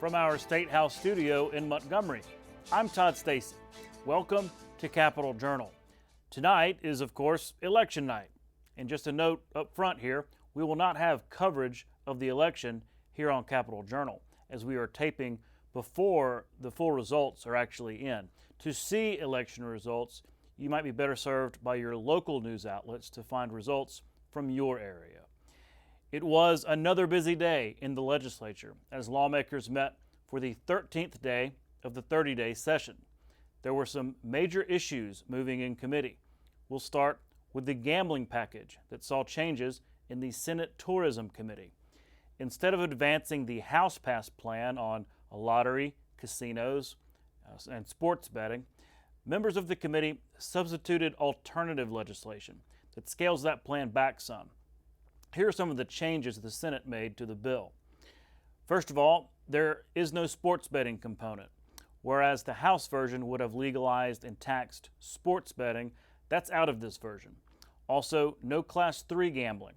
from our State House studio in Montgomery. I'm Todd Stacy. Welcome to Capitol Journal. Tonight is, of course, election night. And just a note up front here, we will not have coverage of the election here on Capitol Journal, as we are taping before the full results are actually in. To see election results, you might be better served by your local news outlets to find results from your area. It was another busy day in the legislature as lawmakers met for the 13th day of the 30-day session. There were some major issues moving in committee. We'll start with the gambling package that saw changes in the Senate Tourism Committee. Instead of advancing the House-passed plan on a lottery, casinos, and sports betting, members of the committee substituted alternative legislation that scales that plan back some. Here are some of the changes the Senate made to the bill. First of all, there is no sports betting component. Whereas the House version would have legalized and taxed sports betting, that's out of this version. Also, no Class 3 gambling.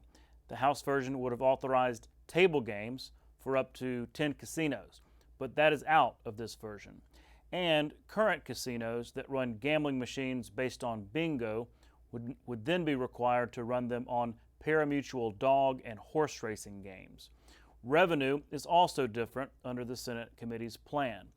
The House version would have authorized table games for up to 10 casinos, but that is out of this version. And current casinos that run gambling machines based on bingo would then be required to run them on pari-mutuel dog and horse racing games. Revenue is also different under the Senate committee's plan.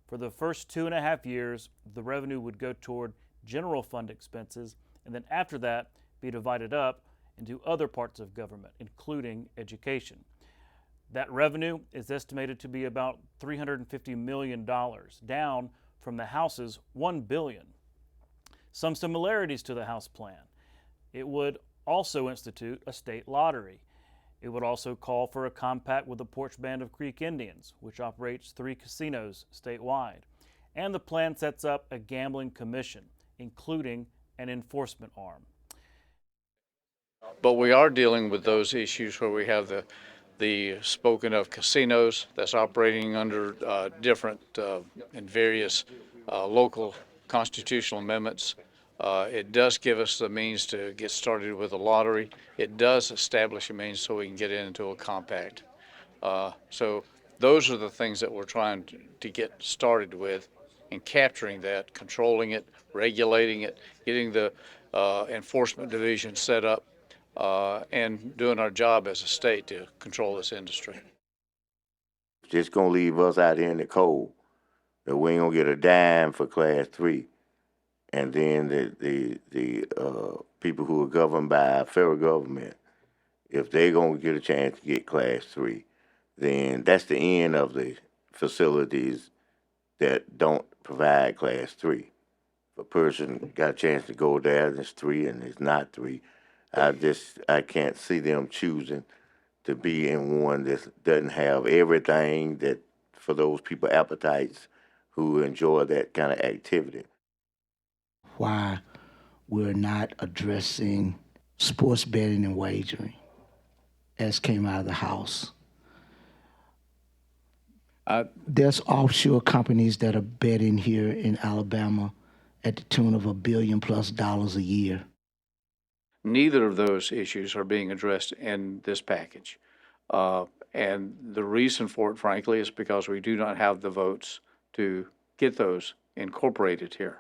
For the first 2.5 years, the revenue would go toward general fund expenses, and then after that be divided up into other parts of government, including education. That revenue is estimated to be about $350 million, down from the House's $1 billion. Some similarities to the House plan. It would also institute a state lottery. It would also call for a compact with the Porch Band of Creek Indians, which operates 3 casinos statewide. And the plan sets up a gambling commission, including an enforcement arm. But we are dealing with those issues where we have the spoken of casinos that's operating under different and various local constitutional amendments. It does give us the means to get started with a lottery. It does establish a means so we can get into a compact. So those are the things that we're trying to get started with, and capturing that, controlling it, regulating it, getting the enforcement division set up, and doing our job as a state to control this industry. Just gonna leave us out here in the cold. That we ain't gonna get a dime for Class 3. And then the people who are governed by federal government, if they're gonna get a chance to get Class 3, then that's the end of the facilities that don't provide Class 3. If a person got a chance to go there and it's 3 and it's not 3, I can't see them choosing to be in one that doesn't have everything that for those people appetites who enjoy that kind of activity. Why we're not addressing sports betting and wagering as came out of the House. There's offshore companies that are betting here in Alabama at the tune of $1 billion+ a year. Neither of those issues are being addressed in this package. And the reason for it, frankly, is because we do not have the votes to get those incorporated here.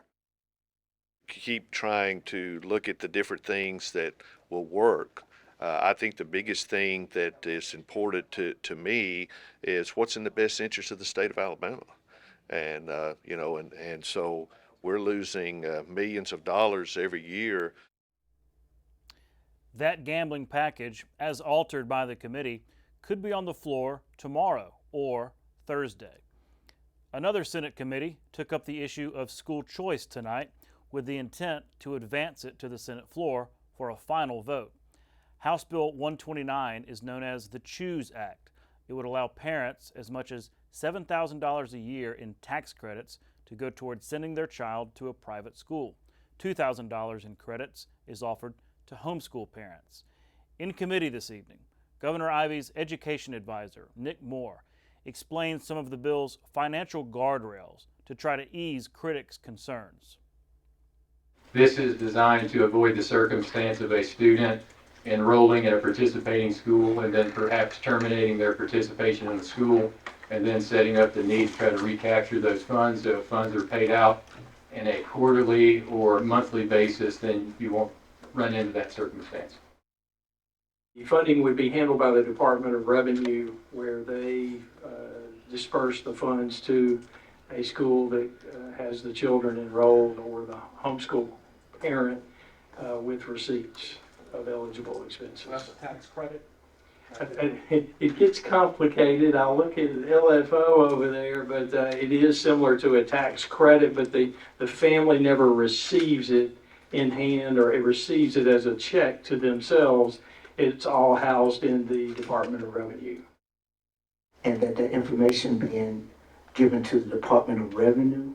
Keep trying to look at the different things that will work. I think the biggest thing that is important to me is what's in the best interest of the state of Alabama. And, and so we're losing millions of dollars every year. That gambling package, as altered by the committee, could be on the floor tomorrow or Thursday. Another Senate committee took up the issue of school choice tonight with the intent to advance it to the Senate floor for a final vote. House Bill 129 is known as the CHOOSE Act. It would allow parents as much as $7,000 a year in tax credits to go towards sending their child to a private school. $2,000 in credits is offered to homeschool parents. In committee this evening, Governor Ivey's education advisor, Nick Moore, explains some of the bill's financial guardrails to try to ease critics' concerns. This is designed to avoid the circumstance of a student enrolling in a participating school and then perhaps terminating their participation in the school and then setting up the need to try to recapture those funds. So if funds are paid out in a quarterly or monthly basis, then you won't run into that circumstance. The funding would be handled by the Department of Revenue, where they disperse the funds to a school that has the children enrolled or the homeschool parent with receipts of eligible expenses. So that's a tax credit? It gets complicated. I'll look at LFO over there, but it is similar to a tax credit, but the family never receives it in hand, or it receives it as a check to themselves. It's all housed in the Department of Revenue. And that the information being given to the Department of Revenue,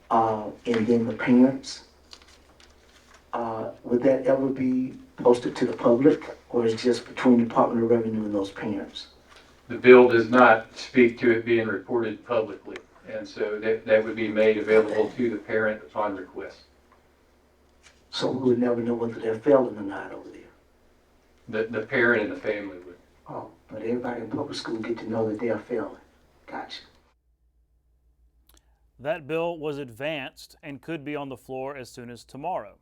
and then the parents, would that ever be posted to the public, or is it just between the Department of Revenue and those parents? The bill does not speak to it being reported publicly, and so that would be made available to the parent upon request. So we would never know whether they're failing or not over there. The parent and the family would. Oh, but everybody in public school get to know that they are failing. Gotcha. That bill was advanced and could be on the floor as soon as tomorrow.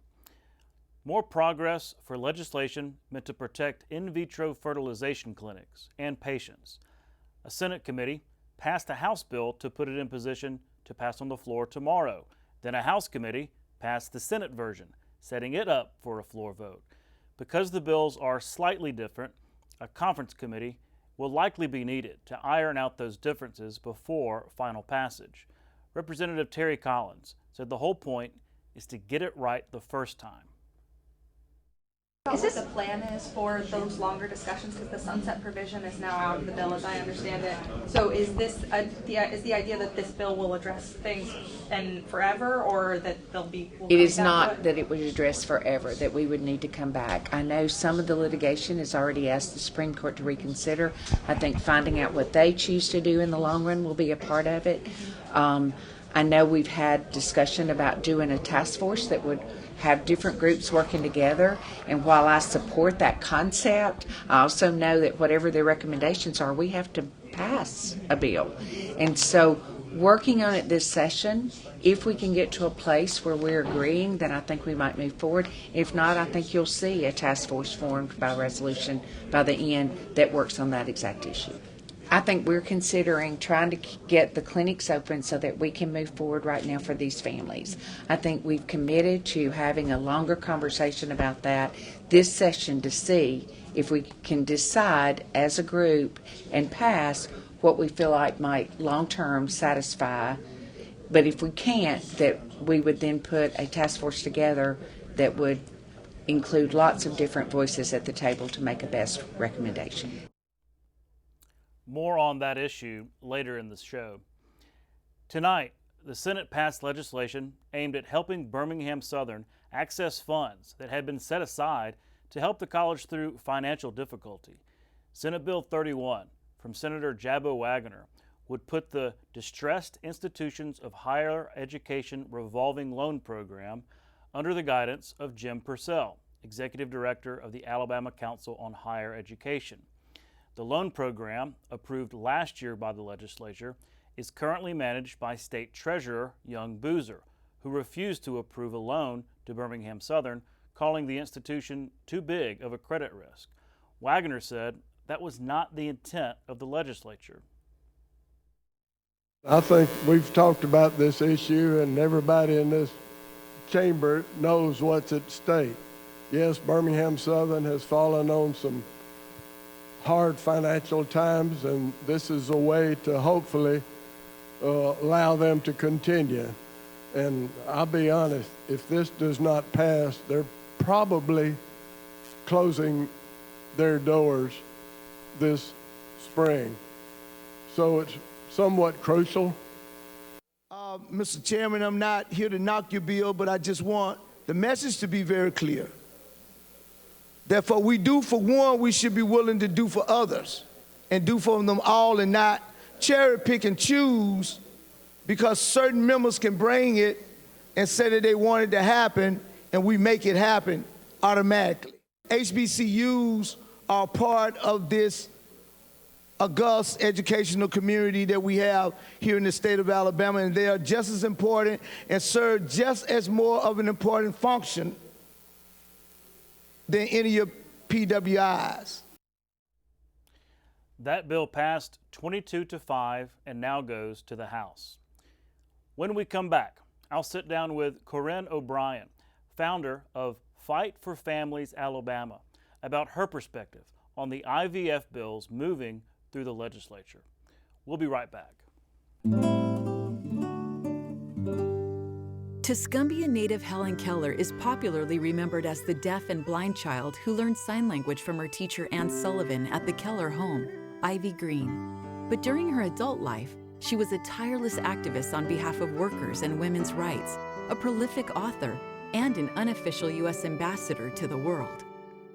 More progress for legislation meant to protect in vitro fertilization clinics and patients. A Senate committee passed a House bill to put it in position to pass on the floor tomorrow. Then a House committee passed the Senate version, setting it up for a floor vote. Because the bills are slightly different, a conference committee will likely be needed to iron out those differences before final passage. Representative Terry Collins said the whole point is to get it right the first time. Is this what the plan is for those longer discussions, because the sunset provision is now out of the bill as I understand it? So is this is the idea that this bill will address things and forever, or that they'll be? It is not that it would address forever, that we would need to come back. I know some of the litigation has already asked the Supreme Court to reconsider. I think finding out what they choose to do in the long run will be a part of it. I know we've had discussion about doing a task force that would have different groups working together, and while I support that concept, I also know that whatever their recommendations are, we have to pass a bill. And so working on it this session, if we can get to a place where we're agreeing, then I think we might move forward. If not, I think you'll see a task force formed by resolution by the end that works on that exact issue. I think we're considering trying to get the clinics open so that we can move forward right now for these families. I think we've committed to having a longer conversation about that this session to see if we can decide as a group and pass what we feel like might long-term satisfy. But if we can't, that we would then put a task force together that would include lots of different voices at the table to make a best recommendation. More on that issue later in the show. Tonight, the Senate passed legislation aimed at helping Birmingham Southern access funds that had been set aside to help the college through financial difficulty. Senate Bill 31 from Senator Jabo Waggoner would put the Distressed Institutions of Higher Education Revolving Loan Program under the guidance of Jim Purcell, Executive Director of the Alabama Council on Higher Education. The loan program, approved last year by the legislature, is currently managed by State Treasurer Young Boozer, who refused to approve a loan to Birmingham Southern, calling the institution too big of a credit risk. Waggoner said that was not the intent of the legislature. I think we've talked about this issue, and everybody in this chamber knows what's at stake. Yes, Birmingham Southern has fallen on some hard financial times, and this is a way to hopefully allow them to continue. And I'll be honest, if this does not pass, they're probably closing their doors this spring. So it's somewhat crucial. Mr. Chairman, I'm not here to knock your bill, but I just want the message to be very clear. Therefore, we do for one, we should be willing to do for others and do for them all, and not cherry pick and choose because certain members can bring it and say that they want it to happen, and we make it happen automatically. HBCUs are part of this august educational community that we have here in the state of Alabama, and they are just as important and serve just as more of an important function than any of PWIs. That bill passed 22-5 and now goes to the House. When we come back, I'll sit down with Corinne O'Brien, founder of Fight for Families Alabama, about her perspective on the IVF bills moving through the legislature. We'll be right back. Tuscumbia native Helen Keller is popularly remembered as the deaf and blind child who learned sign language from her teacher Ann Sullivan at the Keller home, Ivy Green. But during her adult life, she was a tireless activist on behalf of workers and women's rights, a prolific author, and an unofficial U.S. ambassador to the world.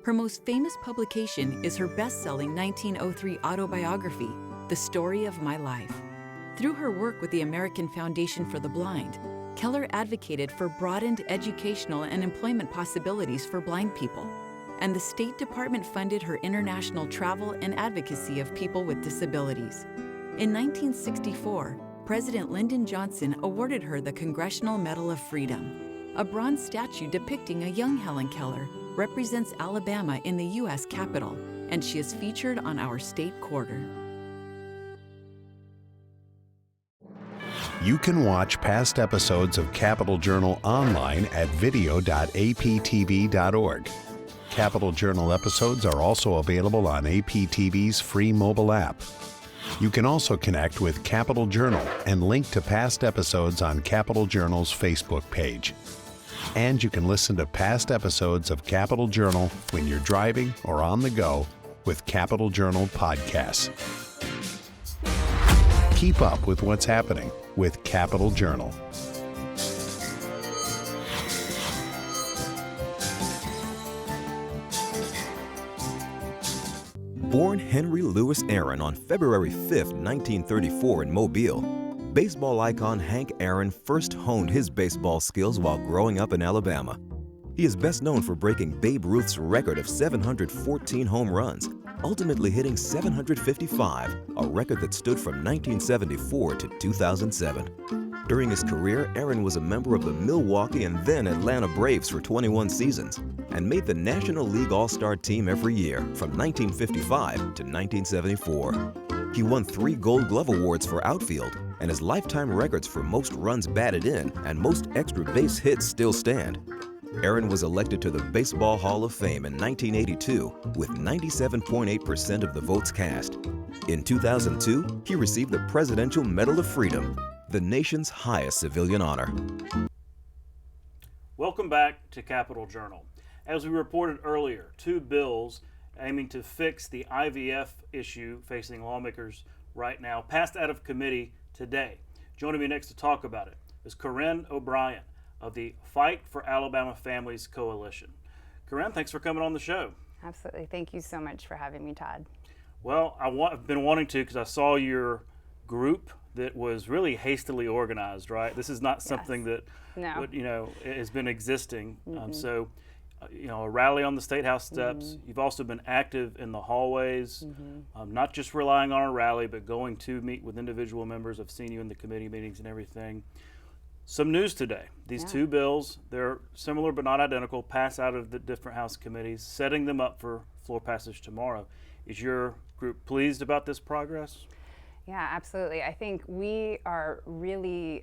Her most famous publication is her best-selling 1903 autobiography, The Story of My Life. Through her work with the American Foundation for the Blind, Keller advocated for broadened educational and employment possibilities for blind people, and the State Department funded her international travel and advocacy of people with disabilities. In 1964, President Lyndon Johnson awarded her the Congressional Medal of Freedom. A bronze statue depicting a young Helen Keller represents Alabama in the U.S. Capitol, and she is featured on our state quarter. You can watch past episodes of Capital Journal online at video.aptv.org. Capital Journal episodes are also available on APTV's free mobile app. You can also connect with Capital Journal and link to past episodes on Capital Journal's Facebook page. And you can listen to past episodes of Capital Journal when you're driving or on the go with Capital Journal podcasts. Keep up with what's happening with Capital Journal. Born Henry Louis Aaron on February 5, 1934 in Mobile, baseball icon Hank Aaron first honed his baseball skills while growing up in Alabama. He is best known for breaking Babe Ruth's record of 714 home runs, ultimately hitting 755, a record that stood from 1974 to 2007. During his career, Aaron was a member of the Milwaukee and then Atlanta Braves for 21 seasons and made the National League All-Star team every year from 1955 to 1974. He won 3 Gold Glove Awards for outfield, and his lifetime records for most runs batted in and most extra base hits still stand. Aaron was elected to the Baseball Hall of Fame in 1982 with 97.8% of the votes cast. In 2002, he received the Presidential Medal of Freedom, the nation's highest civilian honor. Welcome back to Capital Journal. As we reported earlier, 2 bills aiming to fix the IVF issue facing lawmakers right now passed out of committee today. Joining me next to talk about it is Corinne O'Brien of the Fight for Alabama Families Coalition. Corinne, thanks for coming on the show. Absolutely. Thank you so much for having me, Todd. Well, I've been wanting to because I saw your group that was really hastily organized, right? This is not something that has been existing. So, a rally on the State House steps. You've also been active in the hallways, not just relying on a rally, but going to meet with individual members. I've seen you in the committee meetings and everything. Some news today. These 2 bills, they're similar but not identical, pass out of the different House committees, setting them up for floor passage tomorrow. Is your group pleased about this progress? Yeah, absolutely. I think we are really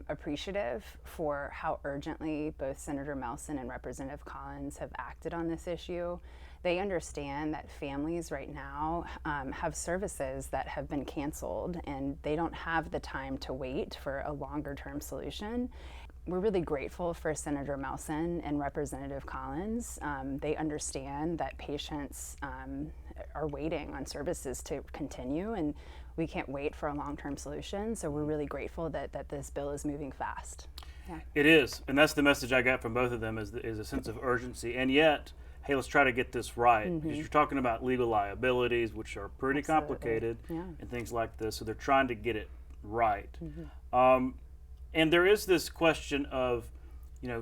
appreciative for how urgently both Senator Melson and Representative Collins have acted on this issue. They understand that families right now have services that have been canceled, and they don't have the time to wait for a longer-term solution. We're really grateful for Senator Melson and Representative Collins. They understand that patients are waiting on services to continue, and we can't wait for a long-term solution. So we're really grateful that this bill is moving fast. Yeah. It is, and that's the message I got from both of them is a sense of urgency. And yet, hey, let's try to get this right, because you're talking about legal liabilities, which are pretty complicated, and things like this. So they're trying to get it right. And there is this question of,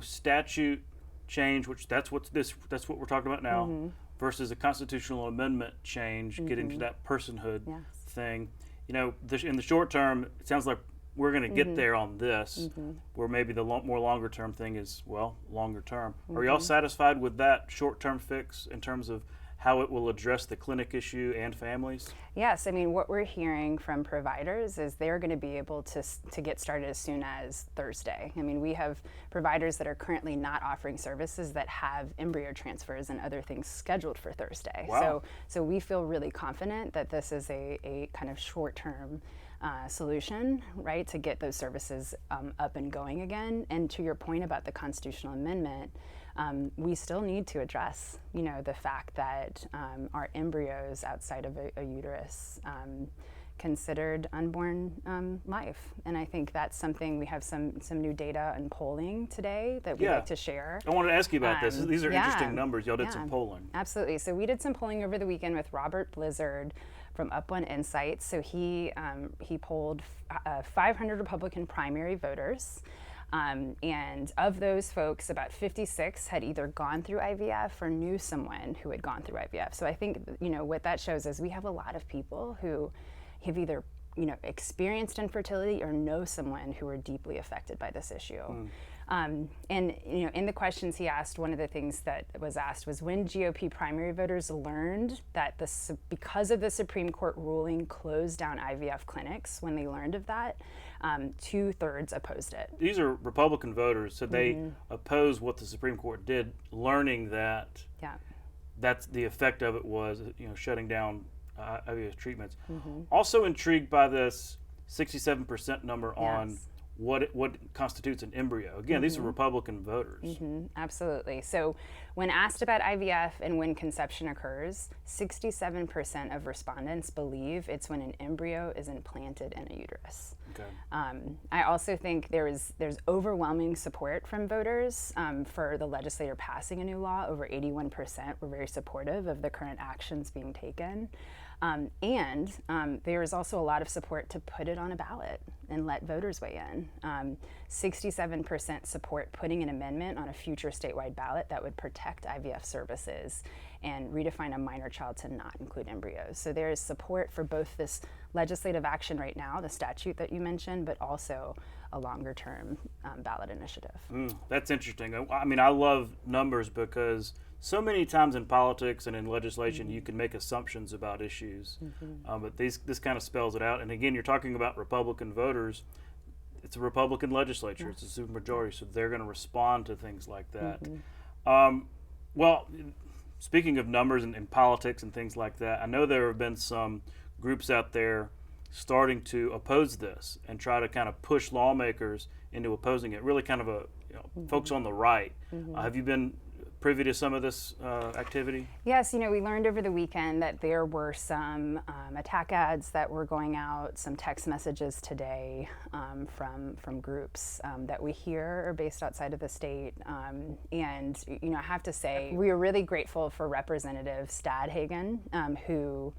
statute change, which that's what we're talking about now, versus a constitutional amendment change, getting to that personhood thing. You know, in the short term, it sounds like we're going to get there on this, where maybe the more longer term thing is, well, longer term. Are y'all satisfied with that short term fix in terms of how it will address the clinic issue and families? Yes, I mean, what we're hearing from providers is they're going to be able to get started as soon as Thursday. I mean, we have providers that are currently not offering services that have embryo transfers and other things scheduled for Thursday. Wow. So we feel really confident that this is a kind of short-term solution, right, to get those services up and going again. And to your point about the constitutional amendment, we still need to address, you know, the fact that our embryos outside of a uterus considered unborn life, and I think that's something we have some new data and polling today that we'd like to share. I wanted to ask you about this. These are interesting numbers. Y'all did some polling. Absolutely. So we did some polling over the weekend with Robert Blizzard from Up One Insights. So he polled 500 Republican primary voters. And of those folks, about 56 had either gone through IVF or knew someone who had gone through IVF. So I think, you know, what that shows is we have a lot of people who have either, you know, experienced infertility or know someone who are deeply affected by this issue. And, you know, in the questions he asked, one of the things that was asked was when GOP primary voters learned that because of the Supreme Court ruling closed down IVF clinics, when they learned of that, 2/3 opposed it. These are Republican voters, so they oppose what the Supreme Court did, learning that that's the effect of it was, you know, shutting down IVF treatments. Also intrigued by this 67% number on what constitutes an embryo. Again, these are Republican voters. Absolutely. So when asked about IVF and when conception occurs, 67% of respondents believe it's when an embryo is implanted in a uterus. Okay. I also think there's overwhelming support from voters for the legislature passing a new law. Over 81% were very supportive of the current actions being taken. And there is also a lot of support to put it on a ballot and let voters weigh in. 67% support putting an amendment on a future statewide ballot that would protect IVF services and redefine a minor child to not include embryos. So there is support for both this legislative action right now, the statute that you mentioned, but also a longer term ballot initiative. That's interesting. I mean, I love numbers because so many times in politics and in legislation, you can make assumptions about issues, but this kind of spells it out. And again, you're talking about Republican voters. It's a Republican legislature. It's a supermajority, so they're going to respond to things like that. Well, speaking of numbers and politics and things like that, I know there have been some groups out there starting to oppose this and try to kind of push lawmakers into opposing it. Really kind of folks on the right. Have you been privy to some of this activity? Yes, you know, we learned over the weekend that there were some attack ads that were going out, some text messages today from groups that we hear are based outside of the state. And, you know, I have to say, we are really grateful for Representative Stadhagen, who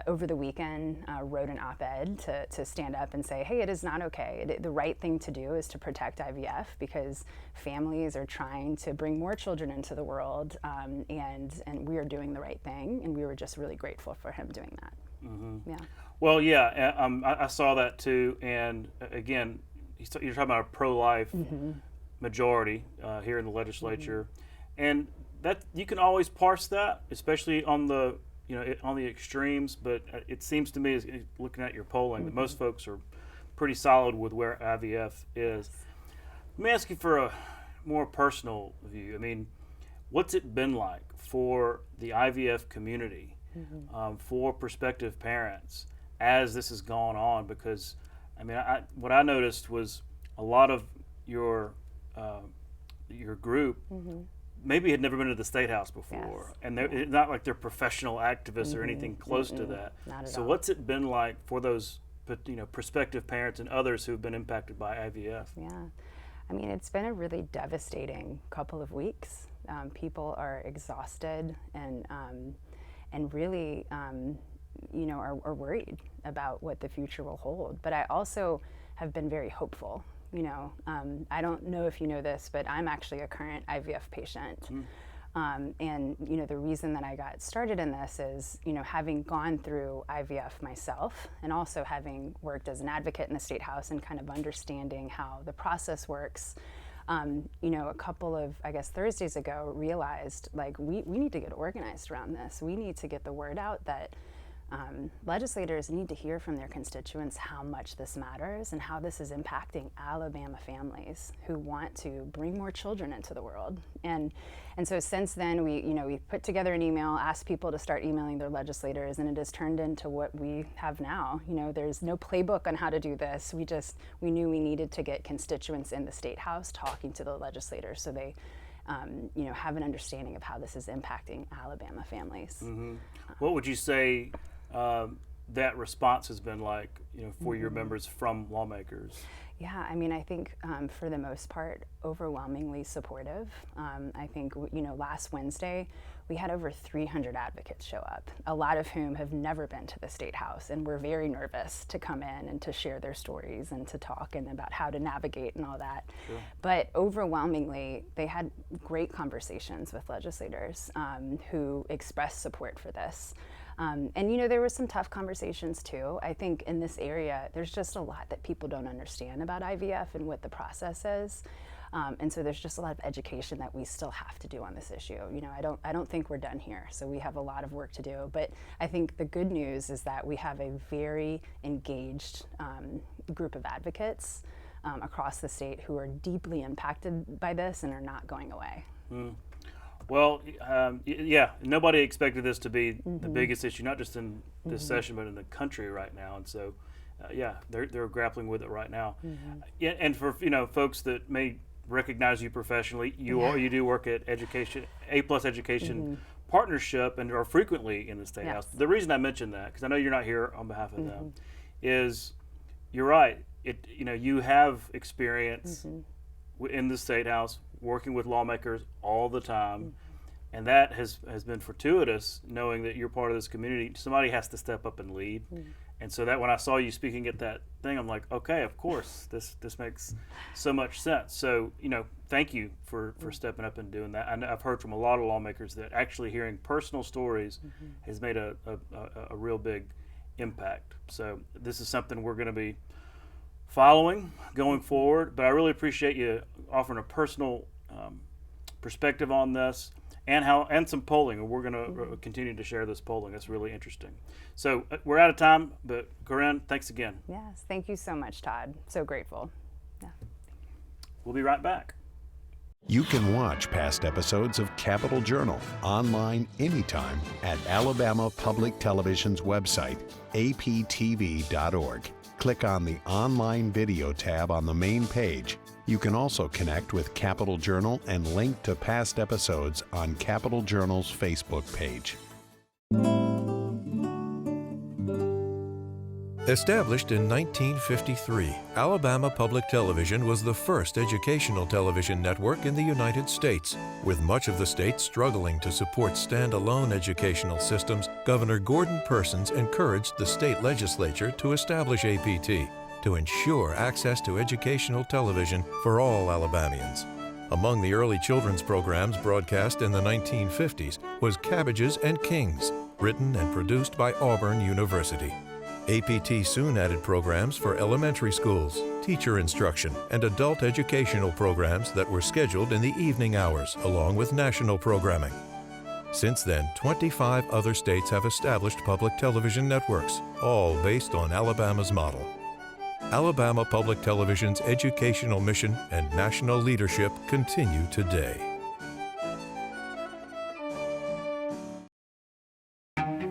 over the weekend wrote an op-ed to stand up and say, hey, it is not okay. The right thing to do is to protect IVF because families are trying to bring more children into the world, and we are doing the right thing, and we were just really grateful for him doing that. Yeah. Well, yeah, I saw that too, and again, you're talking about a pro-life majority here in the legislature, and that you can always parse that, especially on the on the extremes, but it seems to me, looking at your polling, that most folks are pretty solid with where IVF is. Let me ask you for a more personal view. I mean, what's it been like for the IVF community, for prospective parents, as this has gone on? Because, I mean, what I noticed was a lot of your group maybe had never been to the State House before, and they're not like they're professional activists or anything close to that. Not at so all. What's it been like for those prospective parents and others who've been impacted by IVF? Yeah, I mean, it's been a really devastating couple of weeks. People are exhausted and really are worried about what the future will hold. But I also have been very hopeful. I don't know if you know this, but I'm actually a current IVF patient. And the reason that I got started in this is, having gone through IVF myself and also having worked as an advocate in the State House and kind of understanding how the process works, a couple of, Thursdays ago, realized we need to get organized around this. We need to get the word out that legislators need to hear from their constituents how much this matters and how this is impacting Alabama families who want to bring more children into the world. And so since then, we put together an email, asked people to start emailing their legislators, and it has turned into what we have now. There's no playbook on how to do this. We knew we needed to get constituents in the State House talking to the legislators so they have an understanding of how this is impacting Alabama families. Mm-hmm. What would you say that response has been like, for your members from lawmakers? Yeah, I think for the most part, overwhelmingly supportive. I think, last Wednesday, we had over 300 advocates show up, a lot of whom have never been to the State House and were very nervous to come in and to share their stories and to talk and about how to navigate and all that. Sure. But overwhelmingly, they had great conversations with legislators who expressed support for this. And there were some tough conversations too. I think in this area, there's just a lot that people don't understand about IVF and what the process is. And so there's just a lot of education that we still have to do on this issue. I don't think we're done here. So we have a lot of work to do. But I think the good news is that we have a very engaged group of advocates across the state who are deeply impacted by this and are not going away. Mm. Well, yeah, nobody expected this to be the biggest issue, not just in this session, but in the country right now. And so, they're grappling with it right now. Yeah, and for folks that may recognize you professionally, you do work at A+ Education Partnership, and are frequently in the State House. The reason I mentioned that, because I know you're not here on behalf of them, is you're right. You have experience in the State House, working with lawmakers all the time, and that has been fortuitous, knowing that you're part of this community. Somebody has to step up and lead. And so that when I saw you speaking at that thing, I'm like, okay, of course, this makes so much sense. So, thank you for stepping up and doing that. And I've heard from a lot of lawmakers that actually hearing personal stories has made a real big impact. So this is something we're going to be following going forward, but I really appreciate you offering a personal perspective on this and some polling, and we're going to continue to share this polling. That's really interesting. So we're out of time, but Corinne, thanks again. Yes, thank you so much, Todd. So grateful. Yeah. We'll be right back. You can watch past episodes of Capitol Journal online anytime at Alabama Public Television's website, aptv.org. Click on the Online Video tab on the main page. You can also connect with Capitol Journal and link to past episodes on Capitol Journal's Facebook page. Established in 1953, Alabama Public Television was the first educational television network in the United States. With much of the state struggling to support standalone educational systems, Governor Gordon Persons encouraged the state legislature to establish APT to ensure access to educational television for all Alabamians. Among the early children's programs broadcast in the 1950s was Cabbages and Kings, written and produced by Auburn University. APT soon added programs for elementary schools, teacher instruction, and adult educational programs that were scheduled in the evening hours, along with national programming. Since then, 25 other states have established public television networks, all based on Alabama's model. Alabama Public Television's educational mission and national leadership continue today.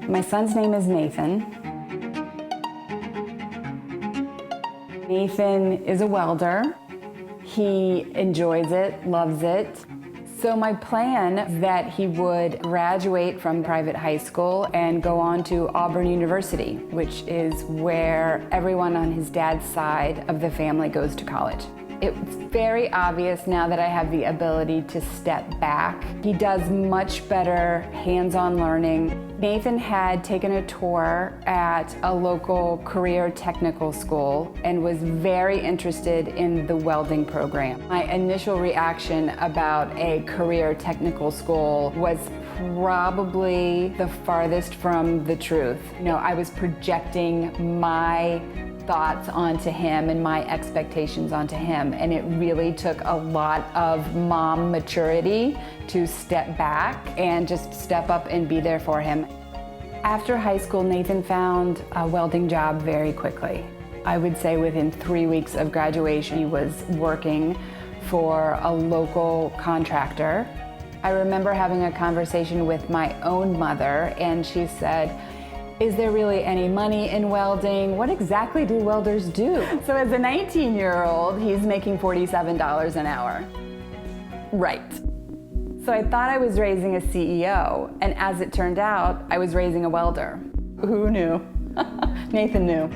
My son's name is Nathan. Nathan is a welder. He enjoys it, loves it. So my plan is that he would graduate from private high school and go on to Auburn University, which is where everyone on his dad's side of the family goes to college. It's very obvious now that I have the ability to step back. He does much better hands-on learning. Nathan had taken a tour at a local career technical school and was very interested in the welding program. My initial reaction about a career technical school was probably the farthest from the truth. You know, I was projecting my thoughts onto him and my expectations onto him, and it really took a lot of mom maturity to step back and just step up and be there for him. After high school, Nathan found a welding job very quickly. I would say within 3 weeks of graduation, he was working for a local contractor. I remember having a conversation with my own mother, and she said, "Is there really any money in welding? What exactly do welders do?" So as a 19-year-old, he's making $47 an hour. Right. So I thought I was raising a CEO, and as it turned out, I was raising a welder. Who knew? Nathan knew.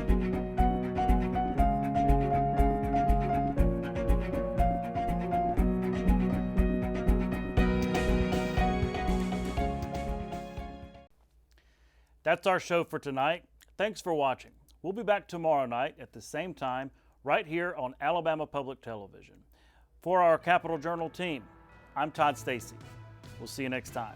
That's our show for tonight. Thanks for watching. We'll be back tomorrow night at the same time, right here on Alabama Public Television. For our Capital Journal team, I'm Todd Stacy. We'll see you next time.